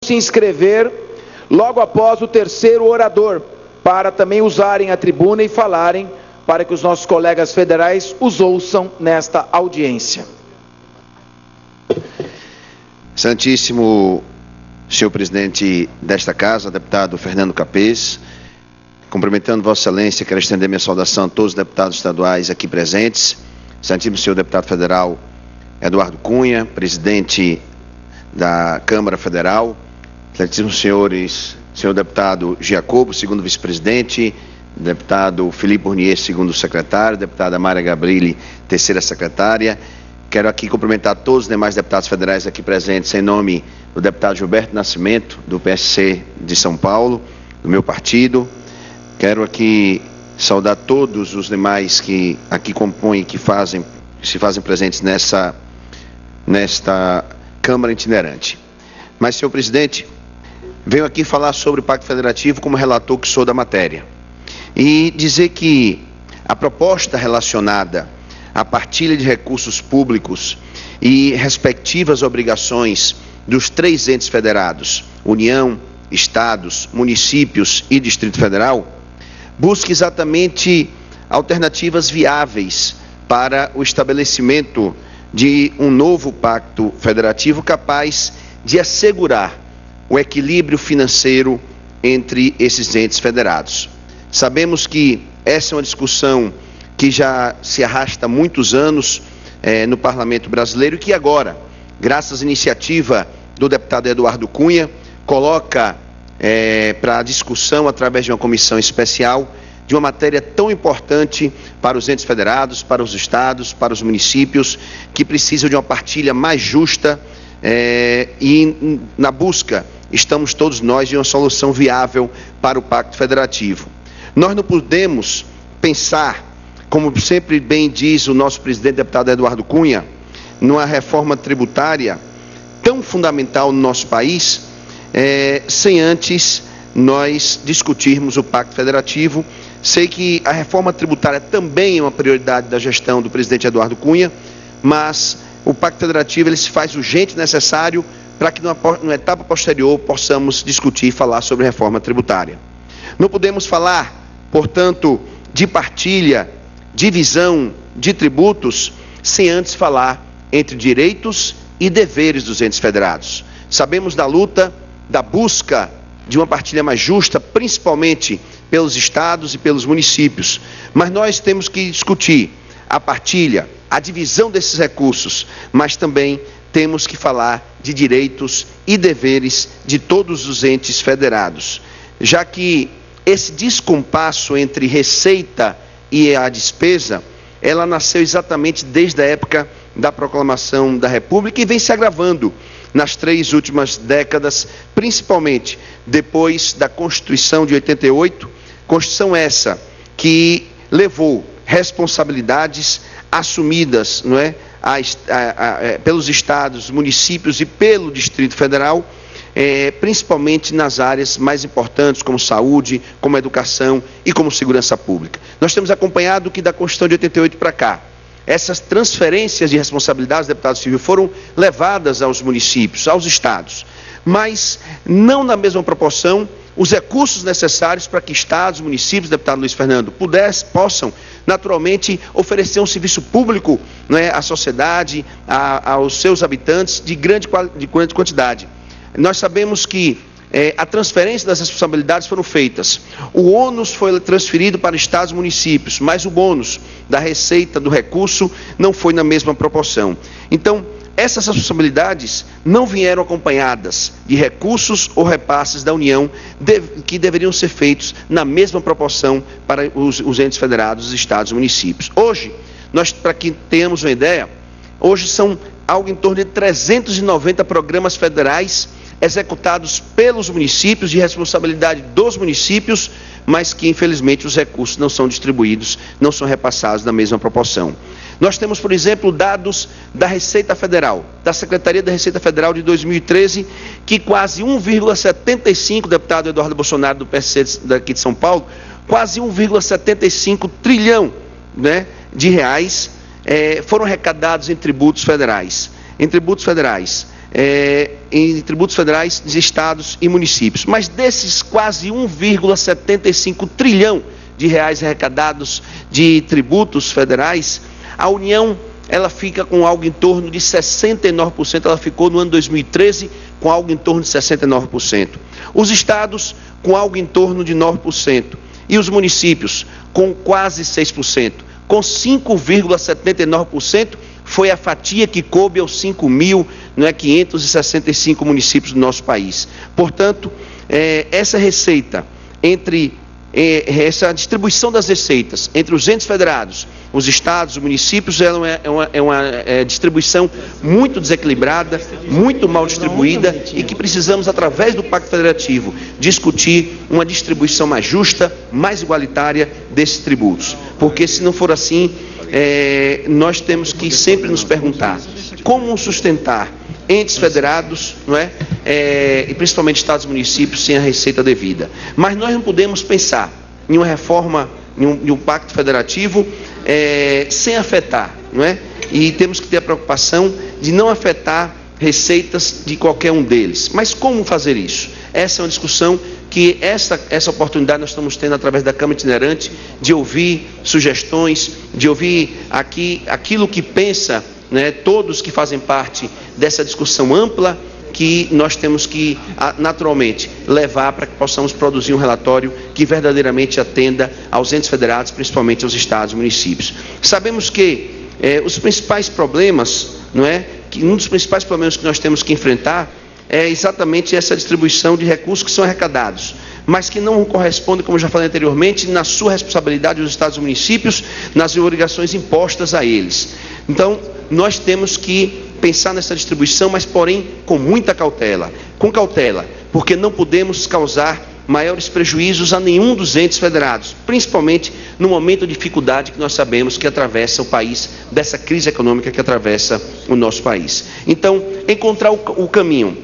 se inscrever logo após o terceiro orador, para também usarem a tribuna e falarem, para que os nossos colegas federais os ouçam nesta audiência. Santíssimo senhor presidente desta casa, deputado Fernando Capês, cumprimentando Vossa Excelência, quero estender minha saudação a todos os deputados estaduais aqui presentes, Santíssimo senhor deputado federal Eduardo Cunha, presidente da Câmara Federal, Santíssimos senhores, senhor deputado Giacobo, segundo vice-presidente, deputado Felipe Burnier, segundo secretário, deputada Mária Gabrilli, terceira secretária. Quero aqui cumprimentar todos os demais deputados federais aqui presentes, em nome do deputado Gilberto Nascimento, do PSC de São Paulo, do meu partido. Quero aqui saudar todos os demais que aqui compõem, se fazem presentes nesta Câmara itinerante. Mas, senhor presidente, venho aqui falar sobre o Pacto Federativo como relator que sou da matéria. E dizer que a proposta relacionada à partilha de recursos públicos e respectivas obrigações dos três entes federados, União, Estados, Municípios e Distrito Federal, busca exatamente alternativas viáveis para o estabelecimento de um novo pacto federativo capaz de assegurar o equilíbrio financeiro entre esses entes federados. Sabemos que essa é uma discussão que já se arrasta há muitos anos no Parlamento brasileiro e que agora, graças à iniciativa do deputado Eduardo Cunha, coloca para discussão, através de uma comissão especial, de uma matéria tão importante para os entes federados, para os estados, para os municípios, que precisam de uma partilha mais justa e na busca, estamos todos nós, de uma solução viável para o Pacto Federativo. Nós não podemos pensar, como sempre bem diz o nosso presidente deputado Eduardo Cunha, numa reforma tributária tão fundamental no nosso país, sem antes nós discutirmos o Pacto Federativo. Sei que a reforma tributária também é uma prioridade da gestão do presidente Eduardo Cunha, mas o Pacto Federativo ele se faz urgente e necessário para que numa etapa posterior possamos discutir e falar sobre reforma tributária. Não podemos falar, portanto, de partilha, divisão de tributos, sem antes falar entre direitos e deveres dos entes federados. Sabemos da luta, da busca de uma partilha mais justa, principalmente pelos estados e pelos municípios, mas nós temos que discutir a partilha, a divisão desses recursos, mas também temos que falar de direitos e deveres de todos os entes federados, já que esse descompasso entre receita e a despesa, ela nasceu exatamente desde a época da proclamação da República e vem se agravando nas 3 últimas décadas, principalmente depois da Constituição de 88, Constituição essa que levou responsabilidades assumidas, não é, pelos estados, municípios e pelo Distrito Federal, principalmente nas áreas mais importantes, como saúde, como educação e como segurança pública. Nós temos acompanhado que da Constituição de 88 para cá, essas transferências de responsabilidades, deputado Silvio, foram levadas aos municípios, aos estados, mas não na mesma proporção os recursos necessários para que estados, municípios, deputado Luiz Fernando, possam naturalmente oferecer um serviço público, né, à sociedade, aos seus habitantes de grande quantidade. Nós sabemos que a transferência das responsabilidades foram feitas. O ônus foi transferido para estados e municípios, mas o bônus da receita, do recurso, não foi na mesma proporção. Então, essas responsabilidades não vieram acompanhadas de recursos ou repasses da União que deveriam ser feitos na mesma proporção para os entes federados, os estados e municípios. Hoje, para que tenhamos uma ideia, hoje são algo em torno de 390 programas federais executados pelos municípios, de responsabilidade dos municípios, mas que infelizmente os recursos não são distribuídos, não são repassados na mesma proporção. Nós temos, por exemplo, dados da Receita Federal, da Secretaria da Receita Federal de 2013, que quase 1,75, deputado Eduardo Bolsonaro do PSC daqui de São Paulo, quase 1,75 trilhão, né, de reais foram arrecadados em tributos federais. Em tributos federais. em tributos federais de estados e municípios. Mas desses quase 1,75 trilhão de reais arrecadados de tributos federais, a União ela fica com algo em torno de 69%, ela ficou no ano 2013 com algo em torno de 69%. Os estados com algo em torno de 9%. E os municípios com quase 6%. Com 5,79% foi a fatia que coube aos 5.565 municípios do nosso país. Portanto, essa receita essa distribuição das receitas entre os entes federados, os estados, os municípios, é uma distribuição muito desequilibrada, muito mal distribuída e que precisamos, através do Pacto Federativo, discutir uma distribuição mais justa, mais igualitária desses tributos. Porque se não for assim, nós temos que sempre nos perguntar como sustentar entes federados, não é? E principalmente estados e municípios sem a receita devida. Mas nós não podemos pensar em uma reforma, em um pacto federativo sem afetar, não é? E temos que ter a preocupação de não afetar receitas de qualquer um deles. Mas como fazer isso? Essa é uma discussão que essa oportunidade nós estamos tendo através da Câmara Itinerante de ouvir sugestões, de ouvir aqui aquilo que pensa, né, todos que fazem parte dessa discussão ampla que nós temos que naturalmente levar para que possamos produzir um relatório que verdadeiramente atenda aos entes federados, principalmente aos estados e municípios. Sabemos que os principais problemas, não é, que um dos principais problemas que nós temos que enfrentar é exatamente essa distribuição de recursos que são arrecadados, mas que não correspondem, como já falei anteriormente, na sua responsabilidade dos estados e municípios, nas obrigações impostas a eles. Então, nós temos que pensar nessa distribuição, mas porém com muita cautela. Com cautela, porque não podemos causar maiores prejuízos a nenhum dos entes federados, principalmente no momento de dificuldade que nós sabemos que atravessa o país, dessa crise econômica que atravessa o nosso país. Então, encontrar o caminho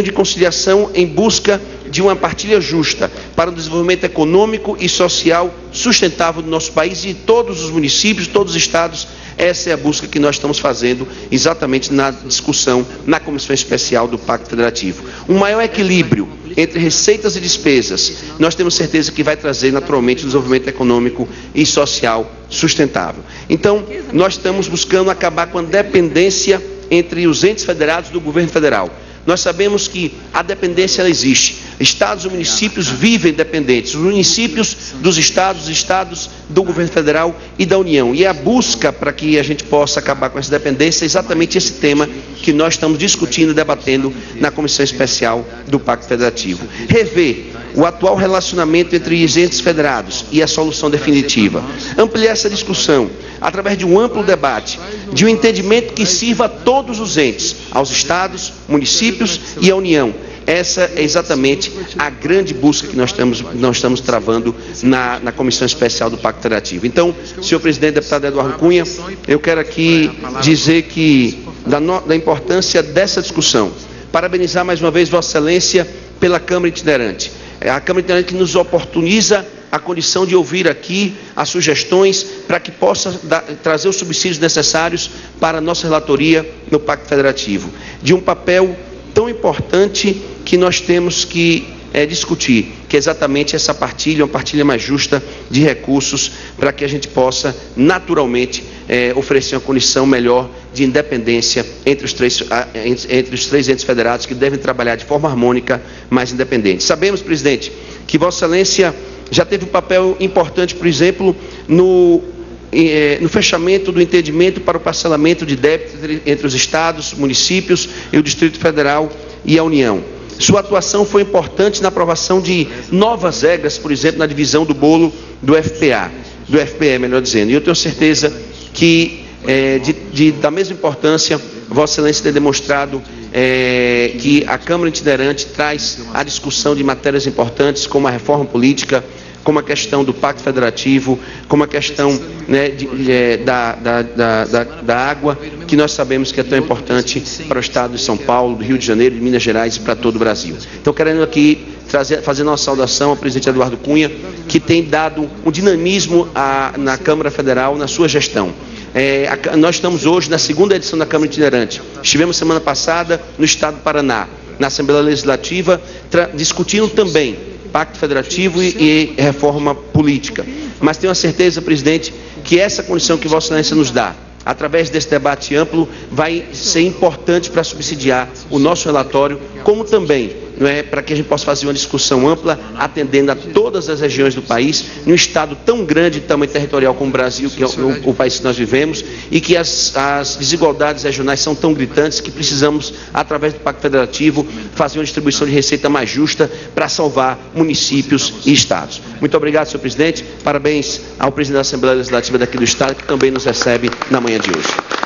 de conciliação em busca de uma partilha justa para o desenvolvimento econômico e social sustentável do nosso país e de todos os municípios, todos os estados. Essa é a busca que nós estamos fazendo exatamente na discussão na Comissão Especial do Pacto Federativo. Um maior equilíbrio entre receitas e despesas, nós temos certeza que vai trazer naturalmente desenvolvimento econômico e social sustentável. Então, nós estamos buscando acabar com a dependência entre os entes federados do governo federal. Nós sabemos que a dependência ela existe. Estados e municípios vivem dependentes. Os municípios dos estados, os estados do governo federal e da União. E a busca para que a gente possa acabar com essa dependência é exatamente esse tema que nós estamos discutindo e debatendo na Comissão Especial do Pacto Federativo. Rever o atual relacionamento entre os entes federados e a solução definitiva. Ampliar essa discussão através de um amplo debate, de um entendimento que sirva a todos os entes, aos estados, municípios e à União. Essa é exatamente a grande busca que nós estamos travando na Comissão Especial do Pacto Federativo. Então, senhor presidente, deputado Eduardo Cunha, eu quero aqui dizer que da importância dessa discussão, parabenizar mais uma vez Vossa Excelência pela Câmara Itinerante. A Câmara Itinerante que nos oportuniza a condição de ouvir aqui as sugestões para que possa trazer os subsídios necessários para a nossa relatoria no Pacto Federativo. De um papel tão importante que nós temos que discutir, que é exatamente essa partilha, uma partilha mais justa de recursos para que a gente possa naturalmente oferecer uma condição melhor de independência entre os três entes federados que devem trabalhar de forma harmônica, mas independente. Sabemos, presidente, que Vossa Excelência já teve um papel importante, por exemplo, no fechamento do entendimento para o parcelamento de débito entre os estados, municípios e o Distrito Federal e a União. Sua atuação foi importante na aprovação de novas regras, por exemplo, na divisão do bolo do FPE, melhor dizendo. E eu tenho certeza que, da mesma importância, Vossa Excelência tem demonstrado que a Câmara Itinerante traz a discussão de matérias importantes como a reforma política, como a questão do Pacto Federativo, como a questão, né, da água, que nós sabemos que é tão importante para o estado de São Paulo, do Rio de Janeiro, de Minas Gerais e para todo o Brasil. Então, querendo aqui fazer uma saudação ao presidente Eduardo Cunha, que tem dado um dinamismo na Câmara Federal, na sua gestão. Nós estamos hoje na segunda edição da Câmara Itinerante. Estivemos semana passada no estado do Paraná, na Assembleia Legislativa, discutindo também Pacto Federativo e reforma política. Mas tenho a certeza, presidente, que essa condição que Vossa Excelência nos dá, através desse debate amplo, vai ser importante para subsidiar o nosso relatório, como também para que a gente possa fazer uma discussão ampla, atendendo a todas as regiões do país, num estado tão grande, tamanho territorial como o Brasil, que é o país que nós vivemos, e que as desigualdades regionais são tão gritantes que precisamos, através do Pacto Federativo, fazer uma distribuição de receita mais justa para salvar municípios e estados. Muito obrigado, senhor presidente. Parabéns ao presidente da Assembleia Legislativa daqui do estado, que também nos recebe na manhã de hoje.